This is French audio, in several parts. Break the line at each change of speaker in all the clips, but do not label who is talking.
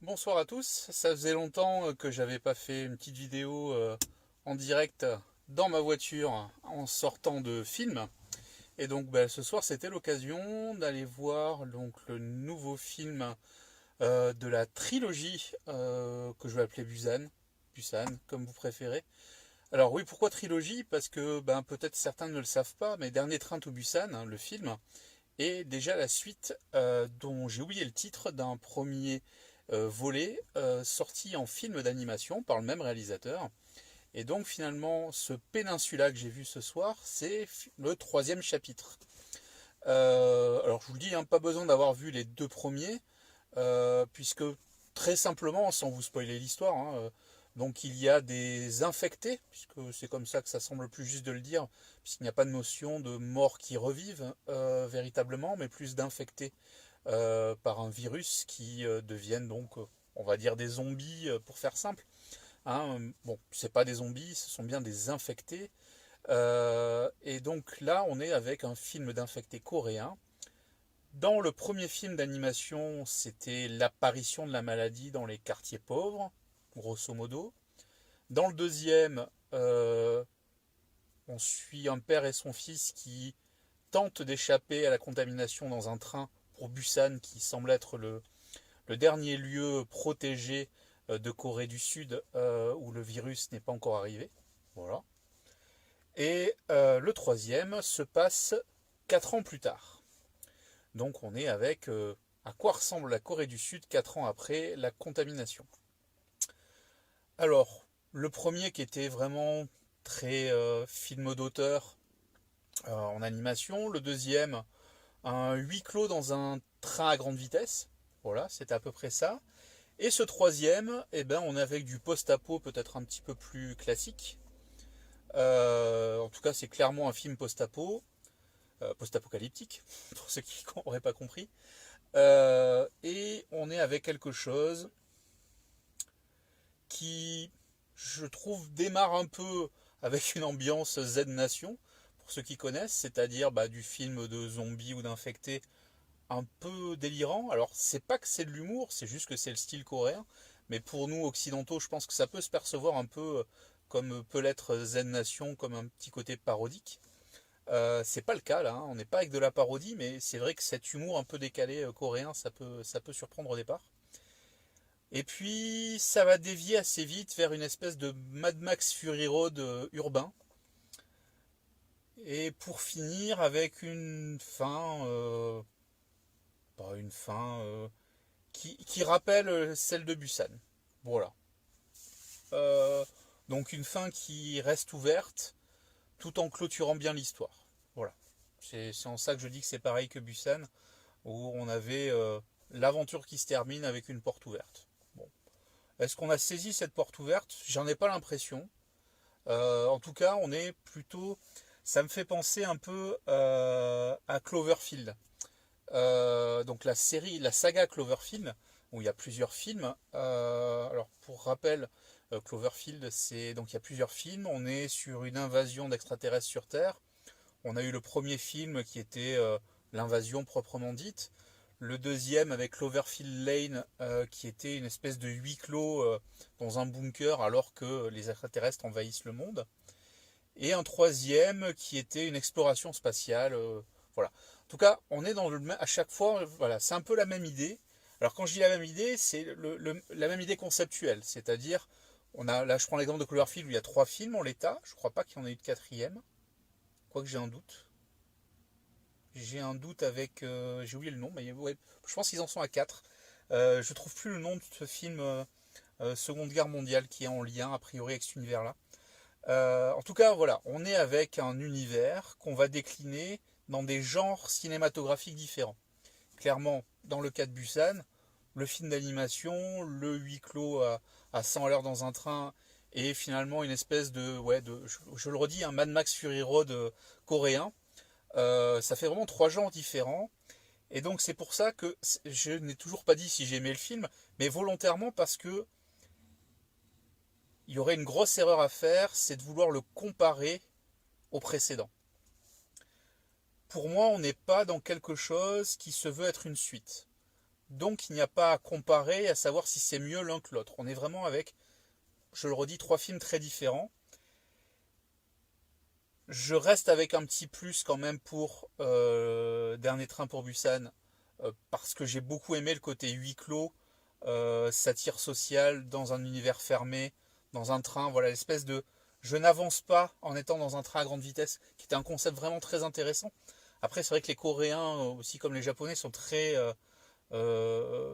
Bonsoir à tous, ça faisait longtemps que j'avais pas fait une petite vidéo en direct dans ma voiture en sortant de film. Et donc ce soir c'était l'occasion d'aller voir donc, le nouveau film de la trilogie que je vais appeler Busan comme vous préférez. Alors oui, pourquoi trilogie? Parce que peut-être certains ne le savent pas, mais Dernier Train to Busan, le film, est déjà la suite dont j'ai oublié le titre d'un premier volet sorti en film d'animation par le même réalisateur. Et donc finalement, ce Péninsula que j'ai vu ce soir, c'est le troisième chapitre. Alors je vous le dis, hein, pas besoin d'avoir vu les deux premiers, puisque très simplement, sans vous spoiler l'histoire, hein, donc il y a des infectés, puisque c'est comme ça que ça semble plus juste de le dire, puisqu'il n'y a pas de notion de morts qui revivent véritablement, mais plus d'infectés par un virus qui deviennent donc, on va dire, des zombies pour faire simple. Hein. Bon, c'est pas des zombies, ce sont bien des infectés. Et donc là, on est avec un film d'infectés coréen. Dans le premier film d'animation, c'était l'apparition de la maladie dans les quartiers pauvres, grosso modo. Dans le deuxième, on suit un père et son fils qui tentent d'échapper à la contamination dans un train pour Busan, qui semble être le dernier lieu protégé de Corée du Sud où le virus n'est pas encore arrivé. Voilà. Et le troisième se passe 4 ans plus tard. Donc on est avec à quoi ressemble la Corée du Sud 4 ans après la contamination. Alors, le premier qui était vraiment très film d'auteur en animation, le deuxième un huis clos dans un train à grande vitesse, voilà, c'était à peu près ça. Et ce troisième, eh ben, on est avec du post-apo peut-être un petit peu plus classique. En tout cas, c'est clairement un film post-apo, post-apocalyptique, pour ceux qui n'auraient pas compris. Et on est avec quelque chose qui, je trouve, démarre un peu avec une ambiance Z-Nation, pour ceux qui connaissent, c'est-à-dire du film de zombies ou d'infectés un peu délirant. Alors, c'est pas que c'est de l'humour, c'est juste que c'est le style coréen. Mais pour nous, occidentaux, je pense que ça peut se percevoir un peu comme peut l'être Zen Nation, comme un petit côté parodique. C'est pas le cas là, hein. On n'est pas avec de la parodie, mais c'est vrai que cet humour un peu décalé coréen, ça peut surprendre au départ. Et puis ça va dévier assez vite vers une espèce de Mad Max Fury Road urbain. Et pour finir avec une fin, pas une fin qui rappelle celle de Busan. Voilà. Euh, donc une fin qui reste ouverte tout en clôturant bien l'histoire. Voilà. C'est en ça que je dis que c'est pareil que Busan, où on avait l'aventure qui se termine avec une porte ouverte. Bon. Est-ce qu'on a saisi cette porte ouverte? J'en ai pas l'impression. En tout cas, on est plutôt. Ça me fait penser un peu à Cloverfield. Donc la série, la saga Cloverfield, où il y a plusieurs films. Alors pour rappel, Cloverfield, c'est donc il y a plusieurs films. On est sur une invasion d'extraterrestres sur Terre. On a eu le premier film qui était l'invasion proprement dite. Le deuxième avec Cloverfield Lane, qui était une espèce de huis clos dans un bunker alors que les extraterrestres envahissent le monde. Et un troisième qui était une exploration spatiale. Voilà. En tout cas, on est dans à chaque fois, voilà, c'est un peu la même idée. Alors quand je dis la même idée, c'est la même idée conceptuelle, c'est-à-dire, là je prends l'exemple de Cloverfield où il y a trois films en l'état, je crois pas qu'il y en ait eu de quatrième, quoique j'ai un doute. J'ai un doute avec, j'ai oublié le nom, mais ouais, je pense qu'ils en sont à quatre. Je trouve plus le nom de ce film Seconde Guerre mondiale qui est en lien a priori avec cet univers-là. En tout cas, voilà, on est avec un univers qu'on va décliner dans des genres cinématographiques différents. Clairement, dans le cas de Busan, le film d'animation, le huis clos à 100 à l'heure dans un train, et finalement une espèce de, ouais, je le redis, un Mad Max Fury Road coréen. Ça fait vraiment trois genres différents. Et donc c'est pour ça que je n'ai toujours pas dit si j'aimais le film, mais volontairement parce que il y aurait une grosse erreur à faire, c'est de vouloir le comparer au précédent. Pour moi, on n'est pas dans quelque chose qui se veut être une suite. Donc il n'y a pas à comparer, à savoir si c'est mieux l'un que l'autre. On est vraiment avec, je le redis, 3 films très différents. Je reste avec un petit plus quand même pour Dernier Train pour Busan, parce que j'ai beaucoup aimé le côté huis clos, satire sociale dans un univers fermé, dans un train, voilà l'espèce de je n'avance pas en étant dans un train à grande vitesse, qui était un concept vraiment très intéressant. Après, c'est vrai que les Coréens, aussi comme les Japonais, sont très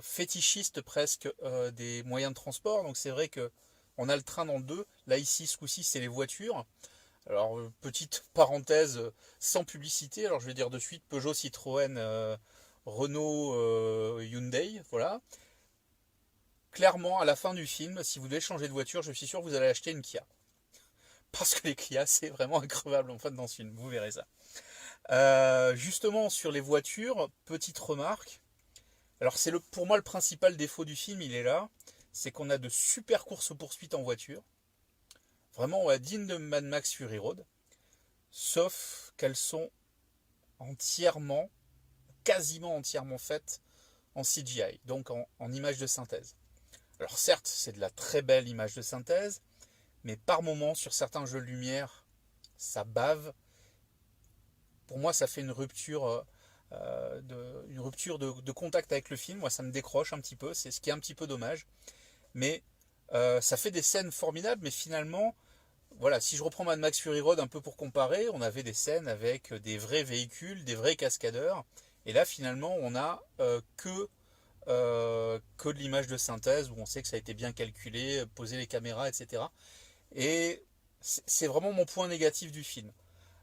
fétichistes presque des moyens de transport. Donc c'est vrai que on a le train dans le 2. Là ici, ce coup-ci, c'est les voitures. Alors, petite parenthèse sans publicité, alors je vais dire de suite Peugeot, Citroën, Renault, Hyundai, voilà. Clairement, à la fin du film, si vous devez changer de voiture, je suis sûr que vous allez acheter une Kia. Parce que les Kia, c'est vraiment increvable en fait dans ce film, vous verrez ça. Justement, sur les voitures, petite remarque. Alors, c'est pour moi le principal défaut du film, il est là. C'est qu'on a de super courses-poursuites en voiture. Vraiment, ouais, digne de Mad Max Fury Road. Sauf qu'elles sont entièrement, quasiment entièrement faites en CGI, donc en image de synthèse. Alors certes, c'est de la très belle image de synthèse, mais par moments, sur certains jeux de lumière, ça bave. Pour moi, ça fait une rupture, de contact avec le film. Moi, ça me décroche un petit peu, c'est ce qui est un petit peu dommage. Mais ça fait des scènes formidables, mais finalement, voilà, si je reprends Mad Max Fury Road un peu pour comparer, on avait des scènes avec des vrais véhicules, des vrais cascadeurs, et là finalement on a que de l'image de synthèse où on sait que ça a été bien calculé, poser les caméras, etc. Et c'est vraiment mon point négatif du film.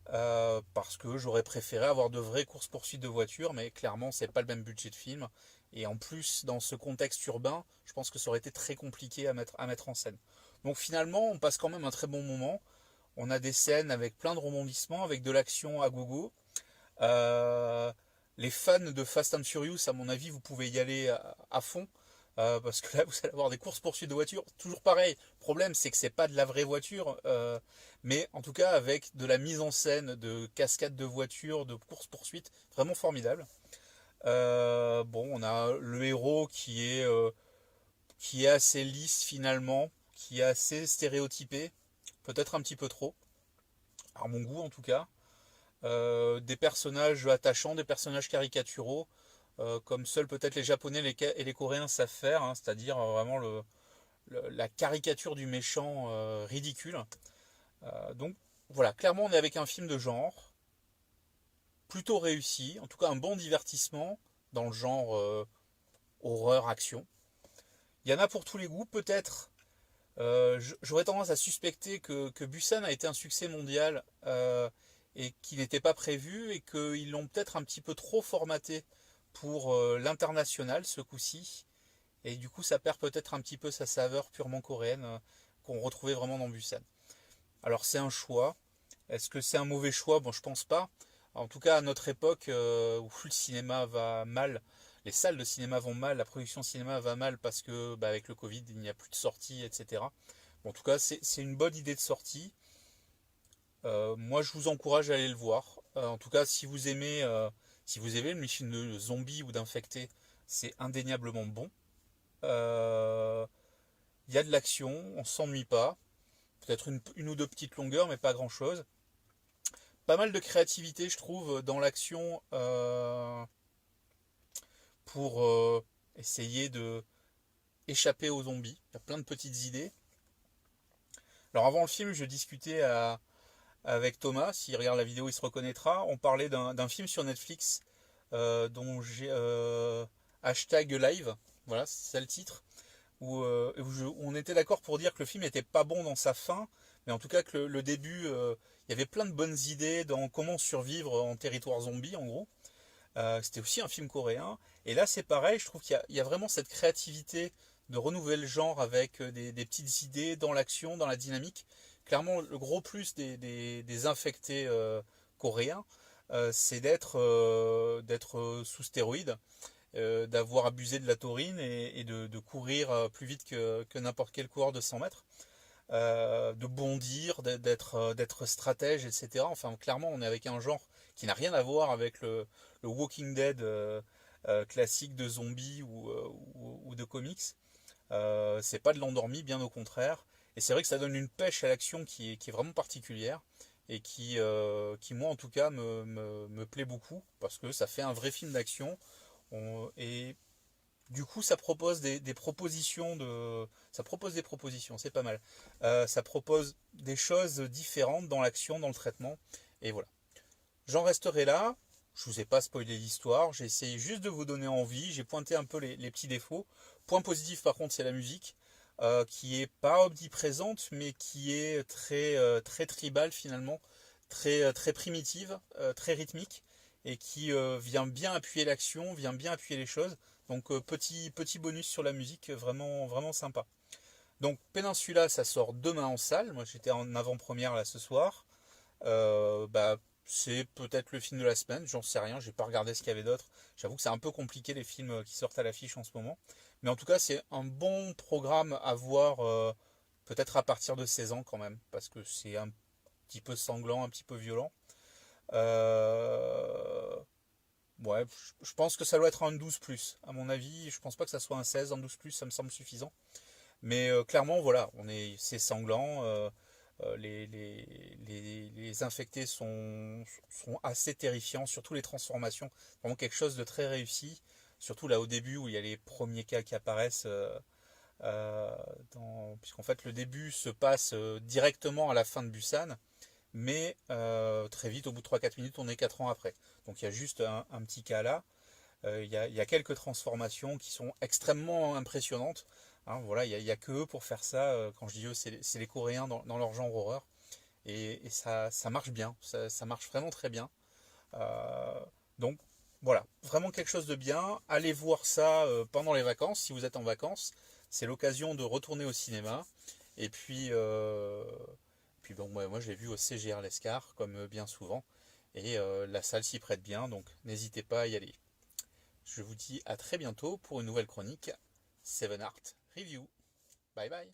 Parce que j'aurais préféré avoir de vraies courses-poursuites de voitures, mais clairement c'est pas le même budget de film. Et en plus, dans ce contexte urbain, je pense que ça aurait été très compliqué à mettre en scène. Donc finalement, on passe quand même un très bon moment. On a des scènes avec plein de rebondissements, avec de l'action à gogo. Euh, les fans de Fast and Furious, à mon avis, vous pouvez y aller à fond. Parce que là, vous allez avoir des courses-poursuites de voitures. Toujours pareil. Le problème, c'est que c'est pas de la vraie voiture. Mais en tout cas, avec de la mise en scène, de cascades de voitures, de courses-poursuites, vraiment formidable. Bon, on a le héros qui est assez lisse finalement, qui est assez stéréotypé, peut-être un petit peu trop, à mon goût en tout cas. Des personnages attachants, des personnages caricaturaux, comme seuls peut-être les Japonais et les Coréens savent faire, hein, c'est-à-dire vraiment la caricature du méchant ridicule. Donc voilà, clairement on est avec un film de genre, plutôt réussi, en tout cas un bon divertissement dans le genre horreur-action. Il y en a pour tous les goûts, peut-être. J'aurais tendance à suspecter que Busan a été un succès mondial et qu'il n'était pas prévu et qu'ils l'ont peut-être un petit peu trop formaté pour l'international ce coup-ci. Et du coup, ça perd peut-être un petit peu sa saveur purement coréenne qu'on retrouvait vraiment dans Busan. Alors, c'est un choix. Est-ce que c'est un mauvais choix? Bon, je pense pas. En tout cas, à notre époque où le cinéma va mal, les salles de cinéma vont mal, la production de cinéma va mal parce que bah, avec le Covid, il n'y a plus de sorties, etc. Bon, en tout cas, c'est une bonne idée de sortie. Moi, je vous encourage à aller le voir. En tout cas, si vous aimez le film de zombies ou d'infectés, c'est indéniablement bon. Il y a de l'action, on s'ennuie pas. Peut-être une ou deux petites longueurs, mais pas grand-chose. Pas mal de créativité, je trouve, dans l'action pour essayer de échapper aux zombies. Il y a plein de petites idées. Alors avant le film, je discutais avec Thomas, s'il regarde la vidéo, il se reconnaîtra. On parlait d'un film sur Netflix dont j'ai hashtag live, voilà, c'est ça le titre, où on était d'accord pour dire que le film n'était pas bon dans sa fin, mais en tout cas que le début, il y avait plein de bonnes idées dans comment survivre en territoire zombie, en gros. C'était aussi un film coréen. Et là, c'est pareil, je trouve qu'il y a vraiment cette créativité de renouveler le genre avec des petites idées dans l'action, dans la dynamique. Clairement, le gros plus des infectés coréens, c'est d'être sous stéroïdes, d'avoir abusé de la taurine et de courir plus vite que n'importe quel coureur de 100 mètres. De bondir, d'être stratège, etc. Enfin, clairement, on est avec un genre qui n'a rien à voir avec le Walking Dead classiques de zombies ou de comics. C'est pas de l'endormi, bien au contraire. Et c'est vrai que ça donne une pêche à l'action qui est vraiment particulière et qui moi en tout cas me plaît beaucoup parce que ça fait un vrai film d'action. Et du coup, ça propose des propositions ça propose des propositions, c'est pas mal. Ça propose des choses différentes dans l'action, dans le traitement. Et voilà. J'en resterai là. Je vous ai pas spoilé l'histoire. J'ai essayé juste de vous donner envie. J'ai pointé un peu les petits défauts. Point positif, par contre, c'est la musique, qui est pas omniprésente, mais qui est très tribale finalement, très primitive, très rythmique, et qui vient bien appuyer l'action, vient bien appuyer les choses. Donc petit bonus sur la musique, vraiment sympa. Donc Peninsula, ça sort demain en salle. Moi j'étais en avant-première là ce soir. Bah, c'est peut-être le film de la semaine, j'en sais rien, j'ai pas regardé ce qu'il y avait d'autre. J'avoue que c'est un peu compliqué les films qui sortent à l'affiche en ce moment. Mais en tout cas, c'est un bon programme à voir, peut-être à partir de 16 ans quand même, parce que c'est un petit peu sanglant, un petit peu violent. Euh, Ouais, je pense que ça doit être un 12 plus. À mon avis, je pense pas que ça soit un 16, un 12 plus, ça me semble suffisant. Mais clairement, voilà, c'est sanglant. Les infectés sont assez terrifiants, surtout les transformations. Vraiment quelque chose de très réussi. Surtout là au début où il y a les premiers cas qui apparaissent. Puisqu'en fait le début se passe directement à la fin de Busan. Mais très vite, au bout de 3-4 minutes, on est 4 ans après. Donc il y a juste un petit cas là. Il y a quelques transformations qui sont extrêmement impressionnantes. Hein, voilà, il y a que eux pour faire ça. Quand je dis eux, c'est les Coréens dans leur genre horreur. Et ça marche bien. Ça marche vraiment très bien. Euh, donc voilà, vraiment quelque chose de bien. Allez voir ça pendant les vacances. Si vous êtes en vacances, c'est l'occasion de retourner au cinéma. Et puis bon, moi je l'ai vu au CGR Lescar, comme bien souvent. Et la salle s'y prête bien, donc n'hésitez pas à y aller. Je vous dis à très bientôt pour une nouvelle chronique Seven Art Review. Bye bye.